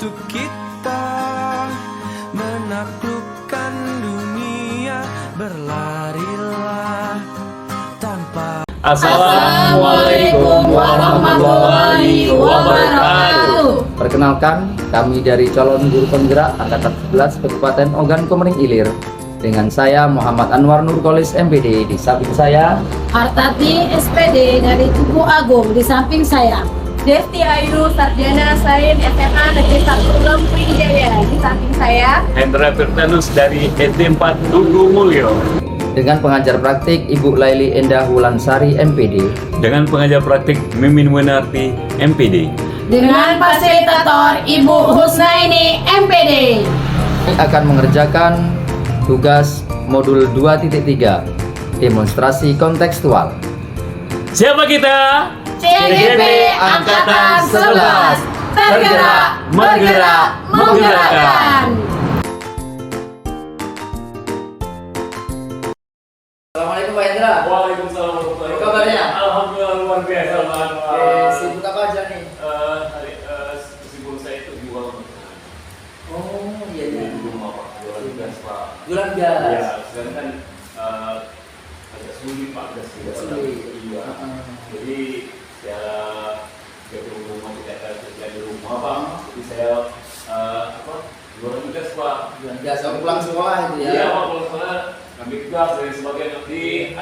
untuk kita menaklukkan dunia. Berlarilah tanpa. Assalamualaikum warahmatullahi wabarakatuh. Perkenalkan, kami dari calon guru penggerak Angkatan 11 Kabupaten Ogan Komering Ilir. Dengan saya Muhammad Anwar Nurkolis MPD, di samping saya Artati SPD dari Tugu Agung, di samping saya Desti Ayu, Sarjana Sains SMA Negeri 1 Lempui Jaya, di samping saya Hendra Firdanus dari SD 4 Tugu Mulyo. dengan pengajar praktik Ibu Laili Endah Wulansari MPD, Dengan pengajar praktik Mimin Wenarti MPD. dengan fasilitator Ibu Husnaini MPD. Kami akan mengerjakan tugas modul 2.3, demonstrasi kontekstual. Siapa kita? CGP Angkatan 11, tergerak, bergerak, menggerakkan. Assalamualaikum Pak Hendra. Waalaikumsalam warahmatullahi Apa kabarnya? Alhamdulillah luar biasa Pak. Sibuk apa aja nih? Kesibukan saya itu jual Oh iya iya. di rumah Pak, jualan gas Pak. Jualan gas. Ya, sekarang kan agak sulit Pak gas Agak sulit. Iya. Jadi ya jadi rumah tidak ada kerja di rumah Pak. Jadi saya jualan gas Pak. Jualan gas. Kamu pulang sekolah itu ya? Iya Pak, kalau saya ambil gas dari sebagian di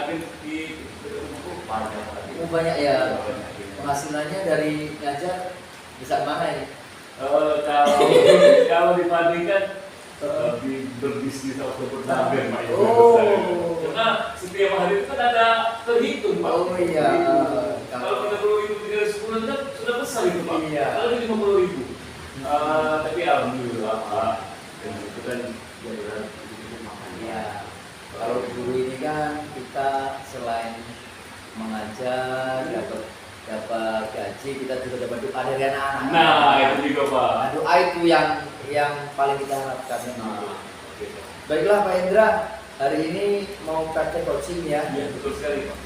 rumahku banyak Pak. Oh, banyak ya. Banyak. Penghasilannya dari ngajar bisa mana ya? Kalau dibandingkan berbisnis atau berdagang Pak. Oh. Karena setiap hari itu kan ada terhitung Pak. Oh iya. Kalau 30.000 tinggal sebulan kan sudah besar itu Pak. Iya. Kalau 50.000. Tapi alhamdulillah Pak. Dan itu kan jadilah itu makan. Iya. Kalau guru ini kan kita selain mengajar, dapat gaji, kita juga dapat doa dari anak-anak. Nah, itu juga Pak. Nah, doa itu yang paling kita harapkan. Oke, Pak. Baiklah Pak Hendra, hari ini mau praktek coaching ya. Iya, betul sekali Pak.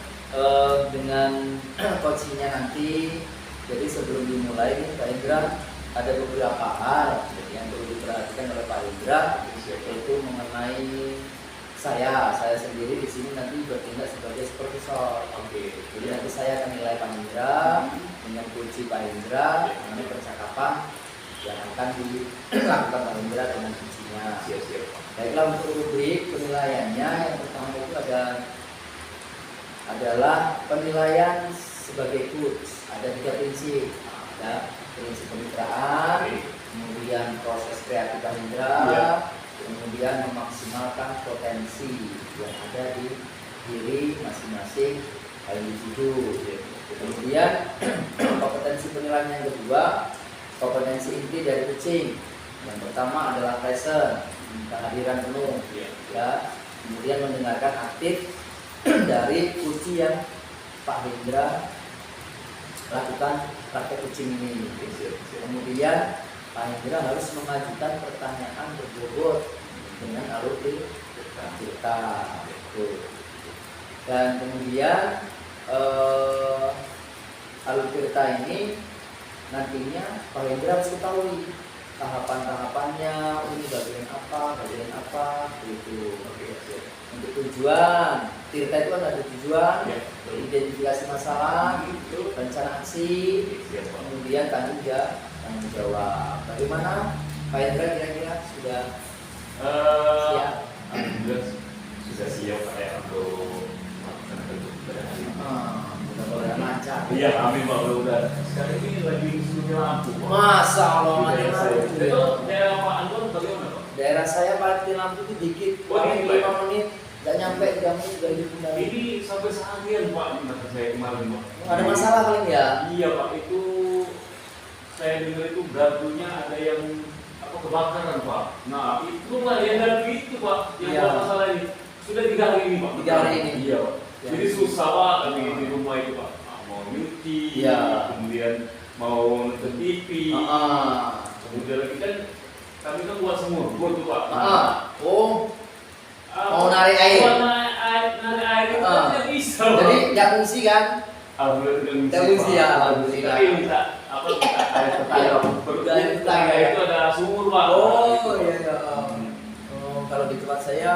Dengan coachingnya nanti. Jadi sebelum dimulai nih Pak Hendra, ada beberapa hal yang perlu diperhatikan oleh Pak Hendra, yaitu mengenai saya sendiri di sini nanti bertindak sebagai supervisor. Oke. Jadi nanti saya akan nilai Pak Hendra dengan kunci Pak Hendra mengenai percakapan yang akan dilakukan Pak Hendra dengan kuncinya. Siap-siap Pak. Baiklah, untuk rubrik penilaiannya yang pertama itu adalah penilaian sebagai coach. Ada 3 prinsip. Ada prinsip kemitraan, kemudian proses kreatif Pak Hendra, Iya. kemudian memaksimalkan potensi yang ada di diri masing-masing individu. Kemudian kompetensi penilaian yang kedua, kompetensi inti dari coaching. Yang pertama adalah present, kehadiran penuh, ya. Kemudian mendengarkan aktif dari kunci yang Pak Hendra lakukan praktek coaching ini. Kemudian Pak Hendra harus mengajukan pertanyaan berbobot dengan alur cerita. Dan kemudian alur cerita ini nantinya Pak Hendra harus ketahui tahapan-tahapannya, ini bagian apa, gitu. Untuk tujuan, cerita itu kan ada tujuan, identifikasi masalah, rencana aksi, kemudian tanggung jawab. Bagaimana Pak Hendra kira-kira sudah siap? Alhamdulillah sudah siap Pak ya untuk melakukan pertukaran hari ini. Mudah-mudahan lancar. Iya, amin Pak. Udah. Sekarang ini lagi sunyi lampu Pak. Masa Allah, Di daerah saya. lampu Itu ya. daerah Pak Anwar bagaimana Pak? Daerah saya mati lampu itu dikit, Oh, paling dikit, 5 menit, nggak nyampe 3 menit udah hidup kembali. Ini sampai seharian Pak, ini kata saya kemarin Pak. Ada masalah paling ya? Iya Pak, itu saya dengar itu gardunya ada yang kebakaran Pak. Nah itulah yang dari itu Pak yang Iya. buat masalah ini. Sudah 3 hari ini Pak. 3 hari ini. Iya Pak. Ya. Jadi susah Pak kami di rumah itu Pak. Mau nyuci, Iya. kemudian mau nonton TV, kemudian lagi kan kami kan buat semur, buat tuh Pak. Oh, mau narik air. Mau narik air itu kan tidak bisa Pak. Jadi nggak fungsi kan? Alhamdulillah tidak Tidak ngungsi ya, alhamdulillah. Tapi minta air tetangga. Air tetangga. Itu ada sumur Pak. Oh iya. Oh, kalau di tempat saya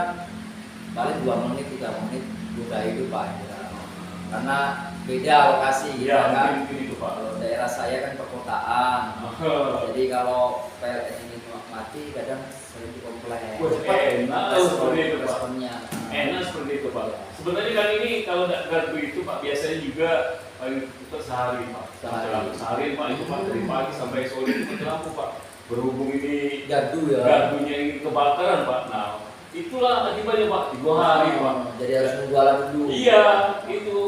paling 2 menit 3 menit udah hidup Pak Indra. Karena beda lokasi gitu Iya, kan. mungkin itu Pak. Kalau daerah saya kan perkotaan. Jadi kalau PLN ini mati kadang sering dikomplain. Wah, enak seperti itu Pak. Responnya. Enak seperti itu Pak. Sebenarnya kan ini kalau gardu itu Pak biasanya juga paling itu sehari Pak. Sehari Pak itu Pak dari pagi sampai sore itu mati lampu Pak. Berhubung ini Gardu ya. gardunya ini kebakaran Pak. Nah itulah akibatnya Pak 2 hari Pak. Jadi harus nunggu alat dulu. Iya itu.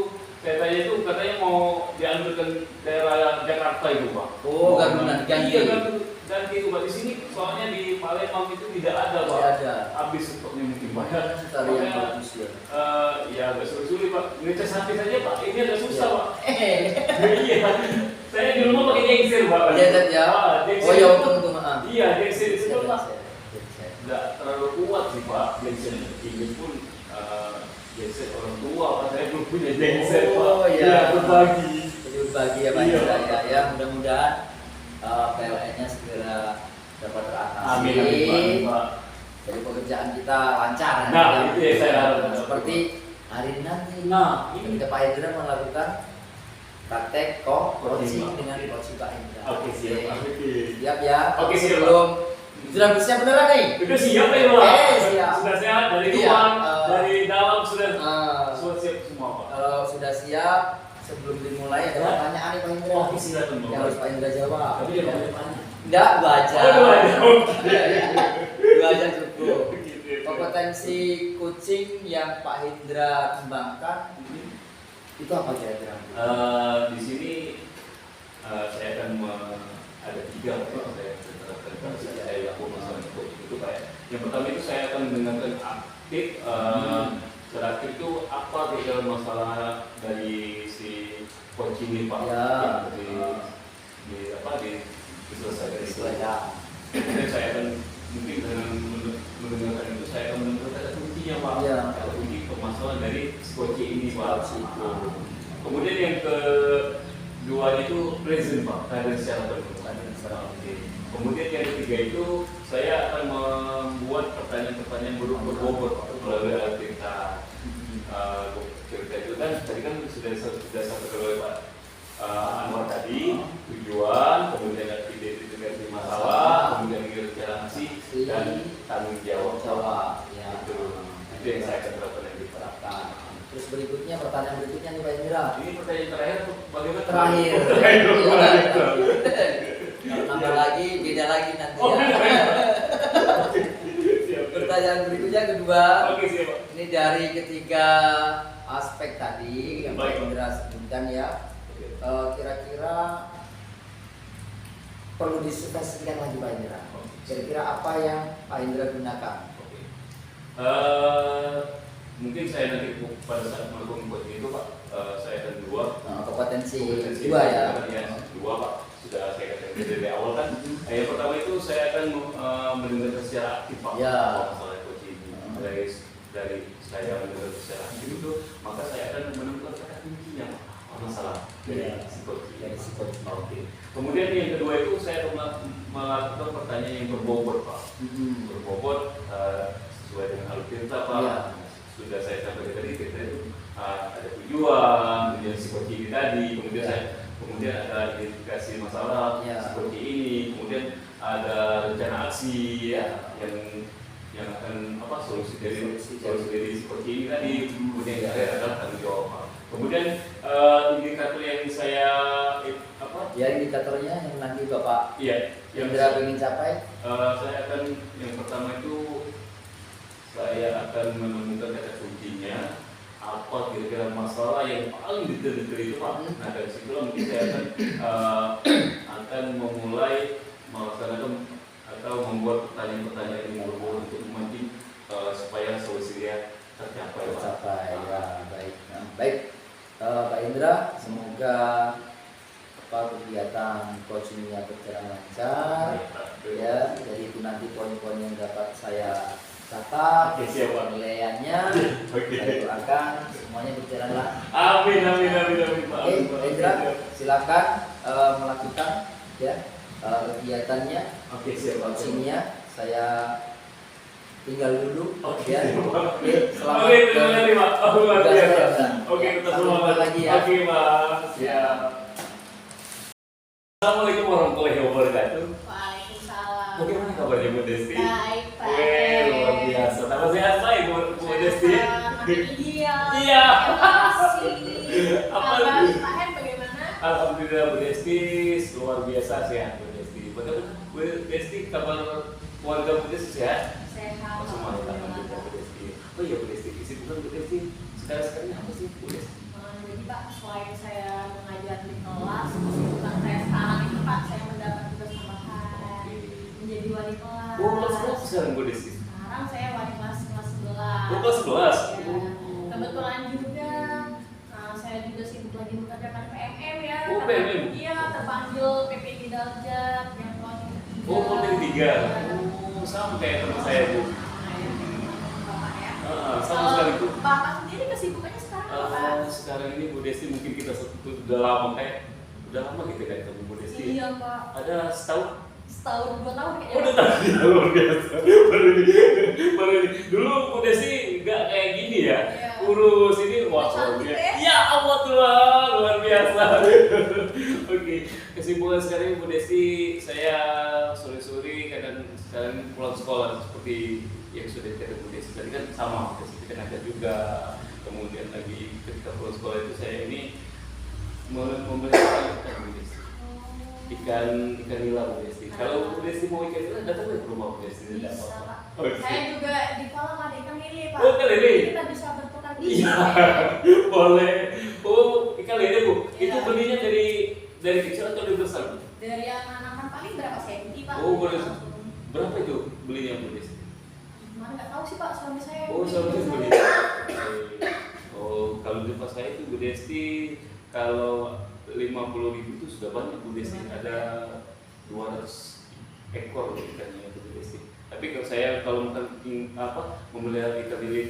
Saya tanya itu katanya mau diambilkan daerah Jakarta itu Pak. Oh, gardu nanti ganti. Iya gardu ganti itu Pak. Di sini soalnya di Palembang itu tidak ada Pak. Tidak ada. Habis stoknya mungkin Pak. Cari yang Makanya, bagus ya. ya agak sulit Pak. Ngecas hati saja Pak. Ini agak susah Pak. Iya. Saya di rumah pakai genser Pak. Genset ya. Genser Oh ya itu- untung tuh maaf. Iya genser itu Pak. Genset. Nggak terlalu kuat sih Pak. Genser ini pun genser orang tua Pak. Saya belum punya genser Pak. Oh, iya. Berbagi. Jadi berbagi ya Pak Iya. Indra ya. Mudah-mudahan PLN-nya segera dapat teratasi. Amin amin Pak. Jadi pekerjaan kita lancar. Nah, ya. itu yang saya harapkan. Seperti hari ini nanti. Nah, ini Ketika Pak Indra melakukan praktek coaching Pak. dengan coach Pak Indra. Oke siap. Oke. Siap ya. Oke, siap, Sebelum sudah bersiap beneran nih. Udah siap ya Pak? Siap. Sudah sehat dari Iya, luar, eh, dari dalam sudah Eh, siap semua Pak. Kalau sudah siap, sebelum dimulai ada Ya. pertanyaan nih Pak Indra. Oke silakan Yang harus Pak Indra jawab. Tapi dia mau tanya. Enggak, 2 aja. Oh, 2 aja. 2 aja cukup. Gitu, ya. Kompetensi coaching yang Pak Indra kembangkan itu apa kira-kira? Di sini saya akan ada 3 Pak, yang saya terapkan pada saat saya lakukan masalah coaching itu Pak. Yang pertama itu saya akan mendengarkan aktif. Secara aktif itu apa kira-kira masalah dari si coach ini Pak? Ya. Diselesaikan itu. Selesai. Kemudian saya akan mungkin dengan mendengarkan itu saya akan menemukan kata kuncinya Pak. Ya. Kata kunci permasalahan dari si coach ini Pak. Coach itu. Kemudian yang kedua itu present Pak, keadaan secara penuh. Oke. Kemudian yang ketiga itu saya akan membuat pertanyaan-pertanyaan berbobot Pak melalui alat cerita. Cerita itu kan tadi kan sudah sampaikan oleh Pak Anwar tadi, tujuan, kemudian identifikasi masalah, kemudian rencana dan tanggung jawab. Ya. Itu yang saya akan terapkan yang Terapkan. Terus berikutnya pertanyaan berikutnya nih Pak Indra. Ini pertanyaan terakhir atau bagaimana? Terakhir. Kalau nambah lagi beda lagi nanti Oh, ya. siap. Pertanyaan berikutnya kedua. Oke siap Pak. Ini dari ketiga aspek tadi yang Pak Baik, Pak. Indra sebutkan ya. Kira-kira perlu disubstansikan lagi Pak Indra. Kira-kira apa yang Pak Indra gunakan? Oke. Mungkin saya nanti pada saat melakukan coaching itu Pak, saya akan Kompetensi dua ya. Dua Pak, sudah saya katakan dari awal kan. Yang pertama itu saya akan mendengarkan secara aktif Pak. Ya. Masalah coaching dari saya mendengar secara aktif itu, maka saya akan menemukan kata kuncinya Pak. Masalah dari si coach. Oke. Kemudian yang kedua itu saya akan melakukan pertanyaan yang berbobot Pak. Berbobot sesuai dengan alur cerita Pak. Ya. Sudah saya sampaikan tadi cerita itu ada tujuan, kemudian si coach ini tadi, kemudian ada identifikasi masalah Ya. si coach ini, kemudian ada rencana aksi Ya. yang akan solusi dari Solusi si coach ini tadi, kemudian yang terakhir adalah tanggung jawab Pak. Kemudian indikator yang saya Ya indikatornya yang nanti Bapak yang Indra ingin capai. saya akan yang pertama itu saya akan menemukan kata kuncinya apa kira-kira masalah yang paling detail-detail itu Pak. Nah dari situlah mungkin saya akan memulai melaksanakan atau membuat pertanyaan-pertanyaan yang berbobot untuk memancing supaya solusinya tercapai Pak. Tercapai ya baik. Nah, baik Pak Indra, semoga kegiatan coachingnya berjalan lancar. Ya, jadi itu nanti poin-poin yang dapat saya catat, Oke, siap, Pak. penilaiannya, Oke. saya doakan semuanya berjalanlah. Amin, amin, amin, amin, Pak. Oke, Pak Indra, silakan melakukan ya kegiatannya. Oke, siap, Pak. Sininya saya tinggal dulu. Oke, ya. Oke, selamat. Oke, terima kasih, Pak. Oh, luar Tugas biasa. saya. Oke, kita Sampai semua jumpa lagi ya. Oke, Pak. Siap. Assalamualaikum warahmatullahi wabarakatuh. Waalaikumsalam. Bagaimana kabarnya Bu Desti? Baik, Pak. Weh, luar biasa. Tambah sehat saya Bu Desti. Iya. Iya. Makasih. Apa Kabar itu? Pak Hen bagaimana? Alhamdulillah Bu Desti luar biasa sehat Bu Desti. Bagaimana Bu Desti kabar keluarga Bu Desti sehat? Sehat. Semua alhamdulillah Bu Desti. Oh iya Bu Desti, kesibukan Bu Desti sekarang apa sih Bu Desti? Jadi Pak, selain saya mengajar di kelas, kesibukan saya sekarang itu Pak, saya mendapat tugas tambahan menjadi wali kelas. Oh, kelas berapa sekarang Bu Desti? Sekarang saya wali kelas 11. Oh, kelas 11? Ya, kebetulan juga saya juga sibuk lagi mengerjakan PMM ya. Oh, PMM? Iya, terpanggil PPG Daljat yang kelas 3. Oh, kelas 3. Oh, sama kayak teman saya Bu. Bapak ya. Sama sekali Bu. Bapak sendiri kesibukannya sekarang apa? Sekarang ini Bu Desti mungkin kita udah lama gitu kan ketemu Bu Desti. Iya Pak. Ada setahun? Setahun 2 tahun kayaknya. Oh, udah tahu ya, luar biasa. Baru ini. Dulu Bu Desti nggak kayak gini ya. Iya. Urus ini wah luar Cantik biasa. ya? Ya Allah Tuhan, luar biasa. Oke, kesibukan sekarang ini Bu Desti, saya sore-sore kadang sekarang pulang sekolah seperti yang sudah kita Bu Desti tadi kan sama Bu Desti kan ada juga. Kemudian lagi ketika pulang sekolah itu saya ini memelihara ikan Bu Desti. Ikan nila Bu Desti. Kalau Bu Desti mau ikan nila datang ke rumah Bu Desti. Tidak Bisa apa-apa. Pak. Oke. Saya juga di kolam ada ikan lele Pak. Oh, ikan lele? Kita bisa bertukar Iya, ide. boleh. Oh, ikan lele Bu. Iya. Itu belinya dari kecil atau dari besar Bu? Dari yang anakan paling berapa senti Pak? Oh, boleh. Berapa itu belinya Bu Desti? Mana nggak tahu sih Pak, suami saya. Oh, beli. sama beli. Oh, kalau di pas saya itu Bu Desti kalau 50.000 itu sudah banyak Bu Desti. Ada 200 ekor ikannya Bu Desti. Tapi kalau saya makan memelihara ikan lele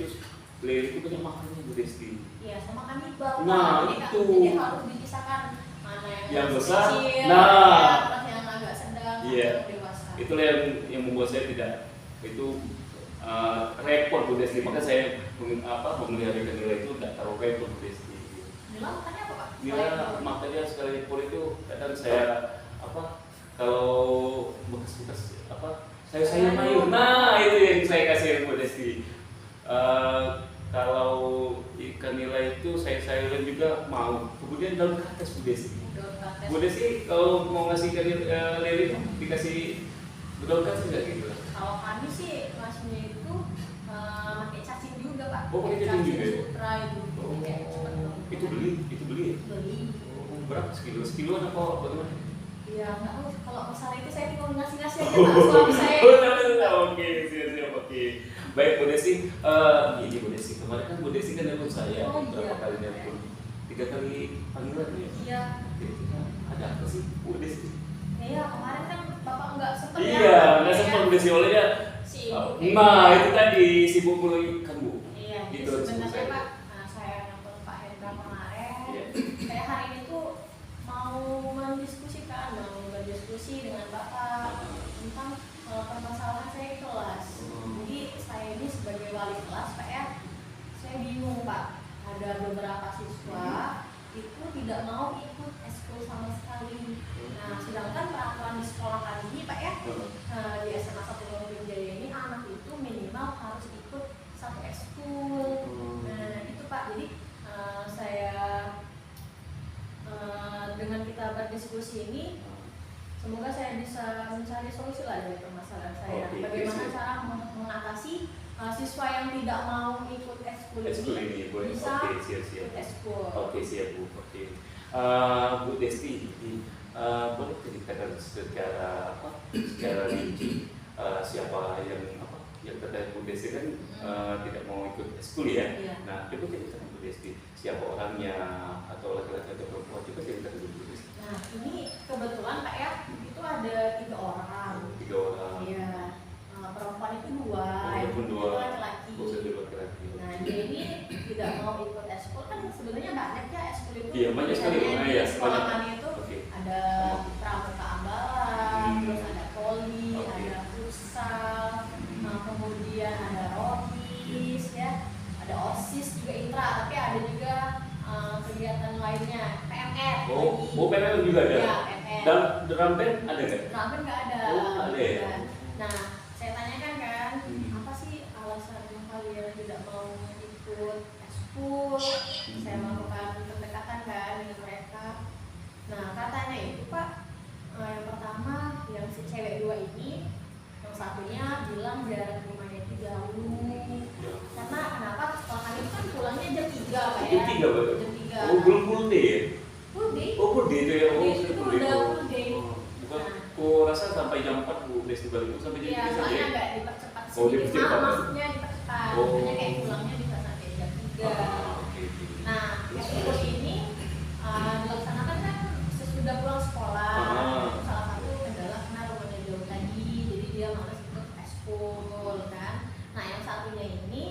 itu banyak makannya Bu Desti. Iya, sama kanibal. Nah, Pak. itu. Jadi harus dipisahkan mana Yang masih besar, kecil, nah. ya, terus yang agak sedang, Iya. yang dewasa. Itulah yang membuat saya tidak itu repot Bu Desti. Makanya saya memelihara ikan nila itu tidak terlalu repot Bu Desti. Nila makannya apa Pak? Nila makanya sekali pun itu kadang saya kalau bekas-bekas sayur mayur. Nah, itu yang saya kasih Bu Desti. Kalau ikan nila itu saya sayuran juga mau. Kemudian daun kates Bu Desti. Bu Desti kalau mau ngasih ikan lele itu dikasih daun kates nggak gitu? Kalau kami sih ngasihnya itu pakai cacing juga Pak. Oh, pakai cacing juga ya? Sutra itu. Oh, Kayak cepet dong. itu beli ya? Beli. Oh, berapa sekiloan apa bagaimana? Iya, nggak tahu. Kalau besar itu saya tinggal ngasih-ngasih aja Pak. Suami saya. Oke, siap, oke. Baik Bu Desti, ini Bu Desti, kemarin kan Bu Desti kan nelpon saya Oh, berapa iya. kali nelpon? 3 kali panggilan ya? Iya. Kira-kira ada apa sih Bu Desti? Iya, kemarin kan Bapak nggak sempet ya. Iya, nggak sempat Bu Desti olehnya. Sibuk. Nah, itu tadi sibuk mulai kan Bu. Iya, jadi Itu sebenarnya saya. Pak, saya nelfon Pak Hendra kemarin. Iya. Saya hari ini tuh mau berdiskusi dengan Bapak tentang permasalahan saya di kelas. Jadi saya ini sebagai wali kelas Pak ya, saya bingung Pak. Ada beberapa siswa itu tidak mau ikut eskul sama sekali. Nah, sedangkan peraturan di sekolah kami ini Pak ya, di SMA 1 Lombok Jaya ini anak itu minimal harus ikut 1 eskul. Nah, itu Pak. Jadi saya dengan kita berdiskusi ini, semoga saya bisa mencari solusi lah dari permasalahan saya. Oke, Bagaimana siap. cara mengatasi siswa yang tidak mau ikut eskul Eskul ini ini boleh. bisa Oke, siap. ikut eskul. Oke, siap Bu. Oke. Bu Desti, boleh ceritakan secara rinci siapa yang terkait Bu Desti kan tidak mau ikut eskul ya. Iya. Nah, coba ceritakan Bu Desti siapa orangnya atau laki-laki atau perempuan, coba ceritakan Bu Desti. Nah, ini kebetulan Pak ya, itu ada 3 orang. 3 orang. Iya. Perempuan itu 2, Perempuan yang dua. laki-laki. Oh, satu laki-laki. Nah, dia ini tidak mau ikut eskul drum band ada nggak? Kenapa nggak ada? Oh, nggak ada ya? Nah, saya tanyakan kan, Hmm. apa sih alasan kalian tidak mau ikut eskul? Saya melakukan pendekatan kan dengan mereka. Nah, katanya itu Pak, yang pertama yang si cewek dua ini, yang satunya bilang jarak rumahnya itu jauh. Karena kenapa? Sekolah kami itu kan pulangnya jam 3 Pak ya. Jam 3 Pak? Jam 3. Oh, belum full day ya? Full day. Oh, full day itu ya? Oh, Day sudah itu full day. udah Oh. full day. Oh, bukan, Nah. aku rasa sampai jam 4 Bu festival itu sampai jam Iya, 3 saja soalnya ya? agak dipercepat Oh, sedikit. dipercepat. Maksudnya dipercepat. Oh. Makanya kayak pulangnya bisa sampai jam 3. Oke. Nah, eskul ini dilaksanakan kan sesudah pulang sekolah. Ah. Salah satu kendala karena rumahnya jauh tadi, jadi dia malas ikut eskul kan. Nah, yang satunya ini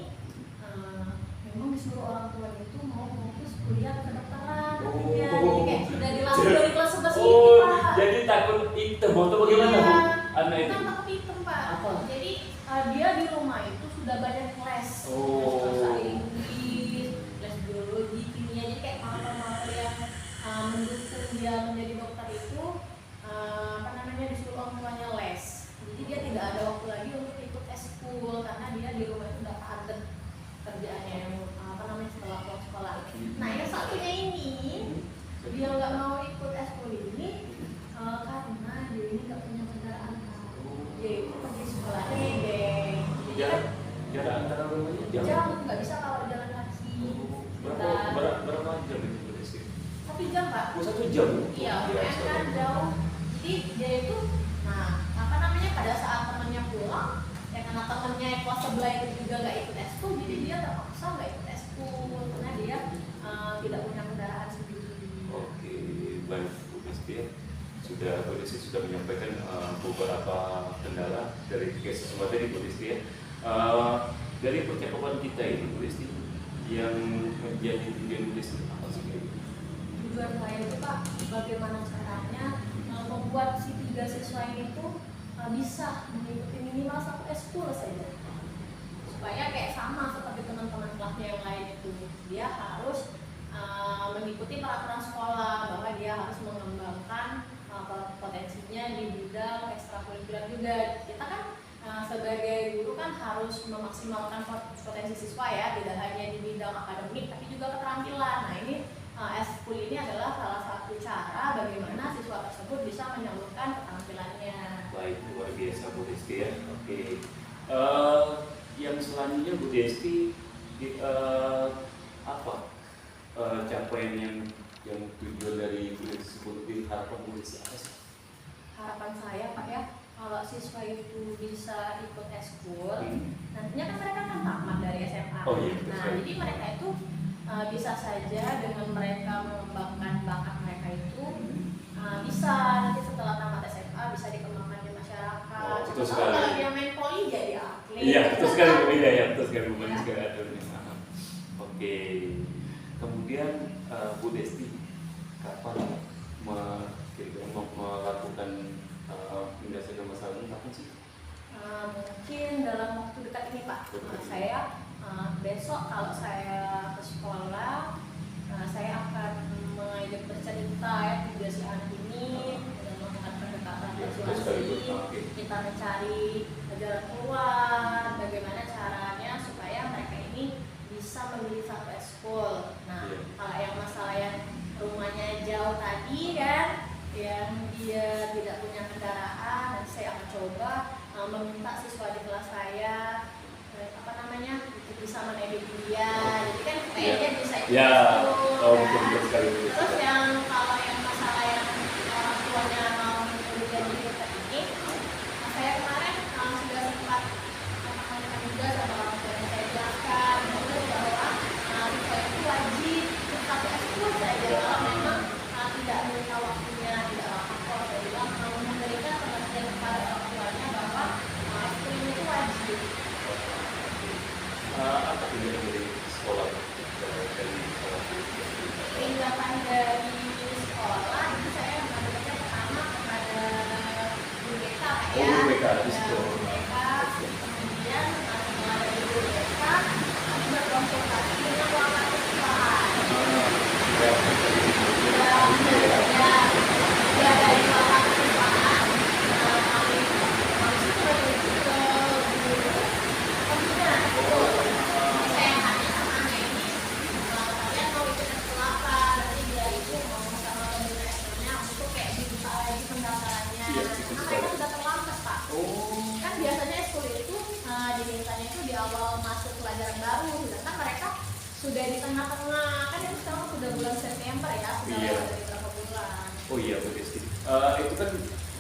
memang disuruh orang tua itu mau fokus kuliah kedokteran. Oh. Ya, jadi kayak sudah dilatih dari kelas 11 ini, Oh, Pak. jadi takut hitam atau bagaimana Iya. Bu? Anak itu? Bukan takut hitam, Pak. Apa? Jadi dia di rumah itu sudah banyak les. Oh. Les bahasa Inggris, les biologi, kimia. Jadi kayak hal-hal yang mendukung dia menjadi dokter itu disuruh orang tuanya les. Jadi dia tidak ada waktu lagi untuk ikut eskul karena dia di rumah itu udah padat kerjaannya setelah pulang sekolah. Nah, yang satunya ini dia nggak mau ikut eskul ini karena dia ini nggak punya kendaraan. Dia itu pergi sekolahnya nebeng. Jarak antara rumahnya jauh. Jauh, nggak bisa kalau jalan kaki. Berapa jam itu berarti? 1 jam, Pak. Oh, 1 jam. Iya, Ya, kan jauh. Jadi dia itu, pada saat temannya pulang, ya karena temannya kelas sebelah itu juga nggak ikut eskul, jadi dia terpaksa nggak ikut eskul karena dia tidak punya kendaraan sendiri. Oke, baik Bu Desti ya. Bu Desti sudah menyampaikan beberapa kendala dari case tadi Bu Desti ya. Dari percakapan kita ini Bu Desti, yang menjadi tujuan Bu Desti apa sih? Tujuan saya itu Pak, bagaimana caranya membuat si 3 siswa ini tuh bisa mengikuti minimal 1 eskul saja, supaya kayak sama seperti teman-teman kelasnya yang lain itu, dia harus mengikuti peraturan sekolah bahwa dia harus mengembangkan potensinya di bidang ekstrakurikuler juga. Kita kan sebagai guru kan harus memaksimalkan potensi siswa ya, tidak hanya di bidang akademik tapi juga keterampilan. Nah, ini eskul ini adalah salah satu cara bagaimana siswa tersebut bisa menyalurkan keterampilannya. Baik, luar biasa Bu Desti ya. Oke. Yang selanjutnya Bu Desti, apa capaian yang tujuan dari Bu Desti sebut di harapan Bu Desti apa sih? Harapan saya Pak ya, kalau siswa itu bisa ikut eskul, nantinya kan mereka kan tamat dari SMA. Oh iya, betul. Nah, jadi mereka itu bisa saja dengan mereka mengembangkan bakat mereka itu bisa nanti setelah tamat SMA bisa dikembangkan di masyarakat. Oh, betul Contoh sekali. kalau dia main poli jadi atlet. Iya, betul sekali Bu. Iya, ya, betul sekali Bu. Ya. Banyak sekali ada ini. Oke. Kemudian Bu Desti kapan kira-kira melakukan menyelesaikan masalah ini kapan sih? Mungkin dalam waktu dekat ini Pak. Saya besok kalau saya ke sekolah, saya akan mengajak bercerita ya juga si anak ini dan melakukan pendekatan persuasi. Kita mencari jalan keluar, bagaimana caranya supaya mereka ini bisa memilih 1 eskul. Nah, kalau yang masalah yang rumahnya jauh tadi kan, yang dia tidak punya kendaraan, nanti saya akan coba meminta siswa di kelas saya bisa menedit dia, jadi kan supaya dia bisa ikut eskul, oh kan? betul sekali. Terus yang kalau yang masalah yang orang tuanya mau menjadi dokter ini, saya kemarin sudah sempat katakan juga sama orang tua yang saya jelaskan bahwa siswa itu wajib ikut 1 eskul saja kalau memang tidak meminta waktunya, tidak lapor. Saya bilang memberikan pengertian kepada orang tuanya bahwa eskul itu wajib. Apa tindakan dari sekolah dari sekolah? Tindakan dari Iya, ikut kan sekolah. mereka sudah terlambat Pak. Oh. Kan biasanya sekolah itu dimintanya itu di awal masuk pelajaran baru, sedangkan mereka sudah di tengah-tengah, kan itu sekarang sudah bulan September ya, sudah Iya. lewat dari berapa bulan. Oh iya Bu Desti. Itu kan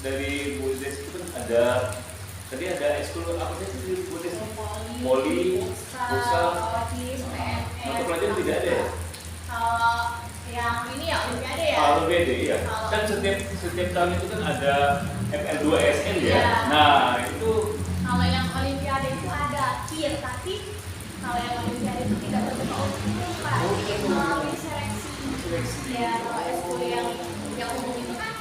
dari Bu Desti itu kan ada tadi ada ekskul apa sih di Bu Desti? Poli, futsal, mata pelajaran tidak ada ya? Kalau yang ini ya Olimpiade ya. Kalau beda ya. Kan setiap tahun itu kan ada ML2SN ya. Iya. Nah itu Kalau yang Olimpiade itu ada KIR, tapi kalau yang Olimpiade itu tidak berbentuk umum Pak, jadi melalui seleksi. Ya, kalau ekskul yang umum itu kan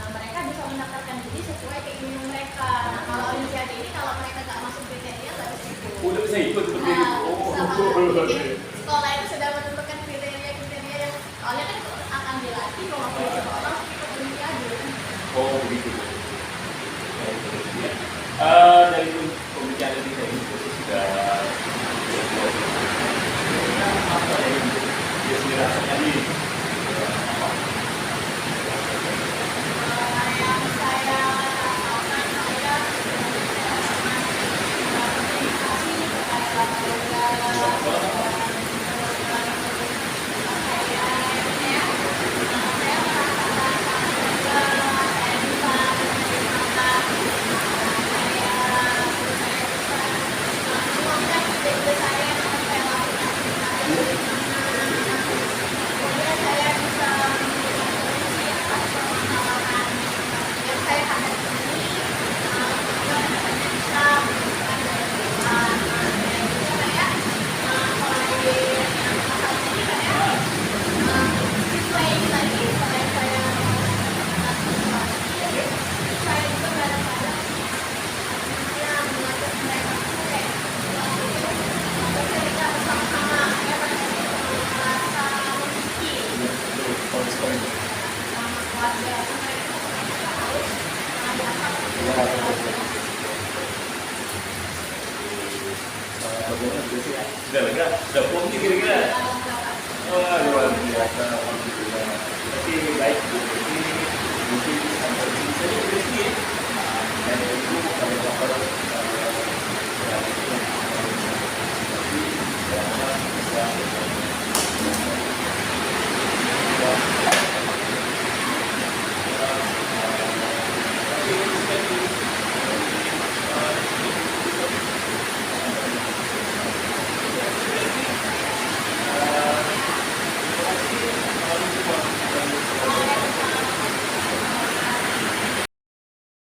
mereka bisa mendaftarkan diri sesuai keinginan mereka. Nah, kalau Olimpiade ini kalau mereka nggak masuk kriteria nggak bisa ikut. udah bisa ikut seperti itu. Bisa, Pak. Jadi, sekolah itu sudah menentukan kriteria-kriteria yang soalnya kan akan dilatih kalau mau sekolah ikut Olimpiade. Oh begitu. Dari pembicaraan kita ini sudah apa yang dia sendiri rasakan ini? Yang saya rasakan saya terima kasih kepada Sudah lega? Sudah puas nih kira-kira? Wah luar biasa, alhamdulillah. Tapi baik Bu Desti, mungkin sampai di sini saja Bu Desti ya. Dan itu kami lapor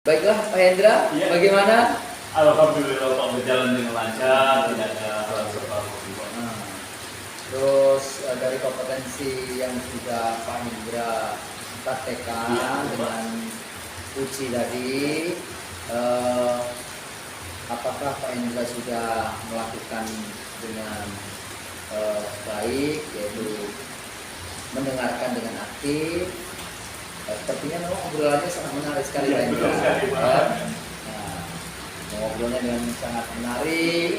Baiklah Pak Hendra, Iya. bagaimana? Alhamdulillah Pak berjalan dengan lancar, tidak ada hal seperti itu. Nah, terus dari kompetensi yang sudah Pak Hendra praktekkan Iya, Pak. dengan uji tadi, apakah Pak Hendra sudah melakukan dengan baik, yaitu mendengarkan dengan aktif? Sepertinya memang obrolannya sangat menarik sekali Iya, Pak Hendra. betul sekali, Pak. Ya. Nah, ngobrolnya dengan sangat menarik,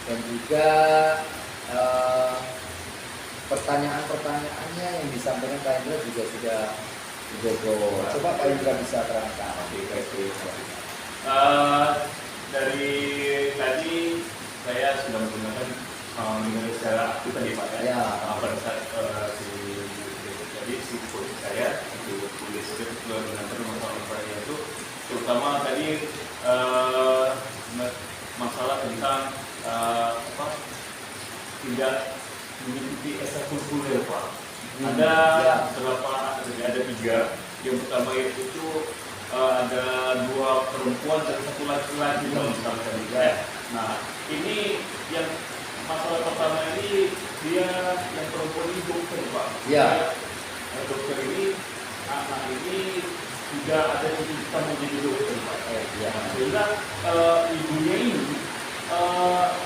dan juga pertanyaan-pertanyaannya yang disampaikan Pak Hendra juga sudah bobot. Coba Pak Hendra bisa terangkan. Dari tadi saya sudah menggunakan dengan secara aktif tadi Pak ya. Ya. Pada saat si coach saya itu tulis dengan masalah itu terutama tadi masalah tentang tidak mengikuti ekstrakurikuler Pak. Ada Ya. beberapa, ada 3. Yang pertama itu ada 2 perempuan dan 1 laki-laki kalau misalnya tadi. Ya. Nah ini yang masalah pertama ini dia yang perempuan ini dokter Pak. Ya. Dokter ini anak ini tidak ada cita-cita menjadi dokter Pak. Ya. Sehingga ibunya ini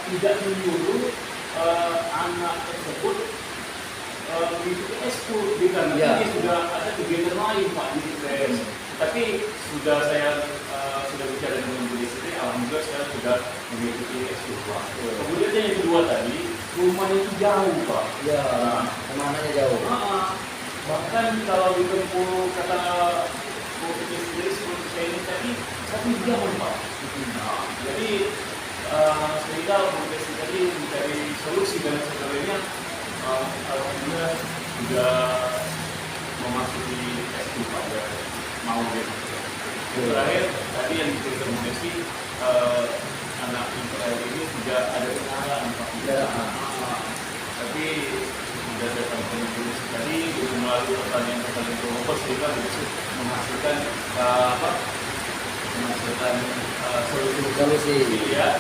tidak menyuruh anak tersebut mengikuti ekskul karena Ya. ini sudah ada kegiatan lain Pak di ITS. Tapi sudah saya sudah bicara dengan Bu Desti, alhamdulillah saya sudah mengikuti ekskul Pak. Kemudian yang kedua tadi rumahnya itu jauh Pak. Ya, kemananya jauh? Bahkan kalau ditempuh kata tapi jangan Pak. Nah, jadi kita berkesi tadi mencari solusi dan sebagainya. Alhamdulillah sudah memasuki S2 pada mau gitu. Yang terakhir tadi yang dikomunikasi anak Israel ini tidak ada pengalaman Pak. Tapi sudah datang penulis tadi melalui pertanyaan Robert sehingga bisa menghasilkan menghasilkan solusi ya,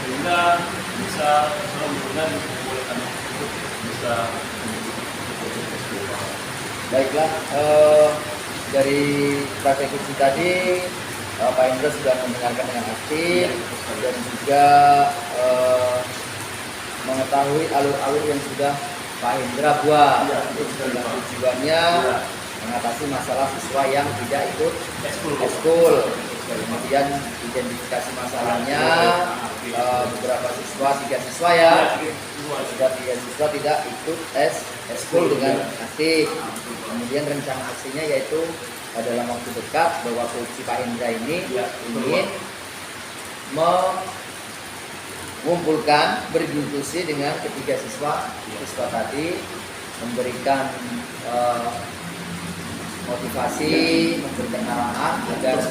sehingga bisa mudah-mudahan membolehkan untuk bisa Baiklah, dari praktek kunci tadi Pak Indra sudah mendengarkan dengan aktif dan juga mengetahui alur-alur yang sudah Pak Indra buat. Tujuannya mengatasi masalah siswa yang tidak ikut eskul. Kemudian identifikasi masalahnya, beberapa siswa, 3 siswa ya, sudah 3 siswa tidak ikut eskul dengan aktif. Kemudian rencana aksinya yaitu dalam waktu dekat bahwa Coach Pak Indra ini ingin mengumpulkan, berdiskusi dengan ketiga siswa tadi, memberikan motivasi, memberikan arahan agar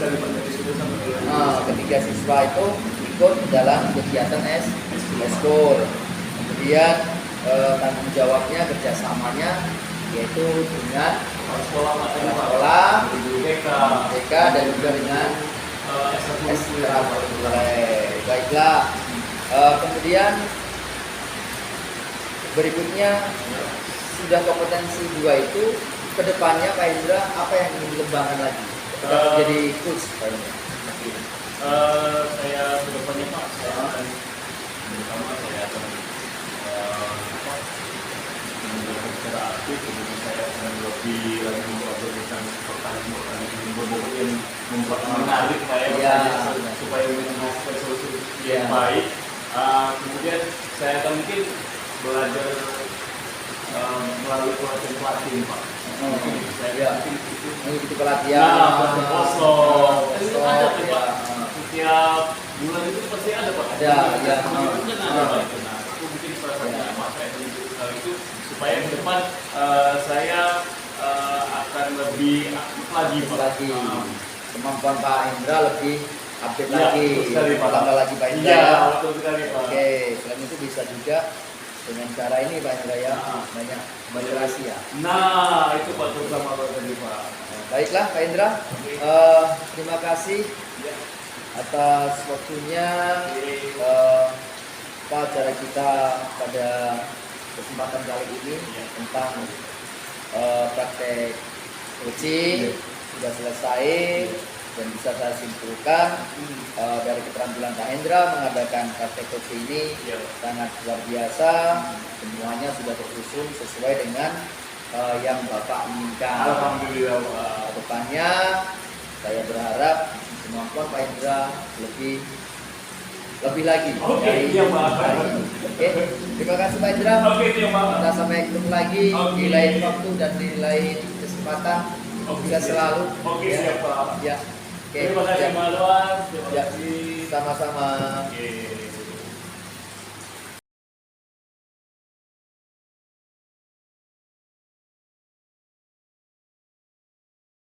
ketiga siswa itu ikut dalam kegiatan eskul. Kemudian tanggung jawabnya, kerjasamanya yaitu dengan sekolah, BK dan juga dengan ekstrakurikuler. Baiklah, kemudian berikutnya sudah kompetensi 2 itu, kedepannya Pak Indra apa yang ingin dikembangkan lagi jadi coach Pak Indra? Saya kedepannya Pak, saya akan pertama saya akan menggunakan secara aktif, kemudian saya akan lebih lagi memperhatikan pertanyaan yang berbobot yang membuat menarik saya supaya menghasilkan solusi yang baik. Kemudian saya akan mungkin belajar melalui pelatihan Pak. Saya mengikuti pelatihan, kosong. Itu ada Pak. Setiap bulan itu pasti ada Pak. Ada. Nah, itu mungkin salah satunya Pak saya menunjukkan itu supaya ke depan saya akan lebih aktif lagi Pak. Kemampuan Pak Indra lebih update Ya, lagi, betul sekali, Pak. tambah lagi Pak Indra. Iya, betul sekali Pak. Oke, selain itu bisa juga dengan cara ini Pak Indra ya, banyak moderasi ya. Nah, itu Pak terutama tadi Pak. Baiklah Pak Indra, terima kasih atas waktunya. Acara kita pada kesempatan kali ini tentang praktek coaching sudah selesai dan bisa saya simpulkan dari keterampilan Pak Indra mengadakan praktek coaching ini sangat luar biasa. Semuanya sudah tersusun sesuai dengan yang Bapak inginkan. Alhamdulillah Pak. Kedepannya saya berharap kemampuan Pak Indra lebih lagi. Iya Pak. Oke, terima kasih Pak Indra. Oke, iya Pak. Kita sampai ketemu lagi di lain waktu dan di lain kesempatan. Bisa selalu. Oke, siap Pak. Ya. Oke. Terima kasih Pak Luan. Terima Ya. kasih. Sama-sama. Oke.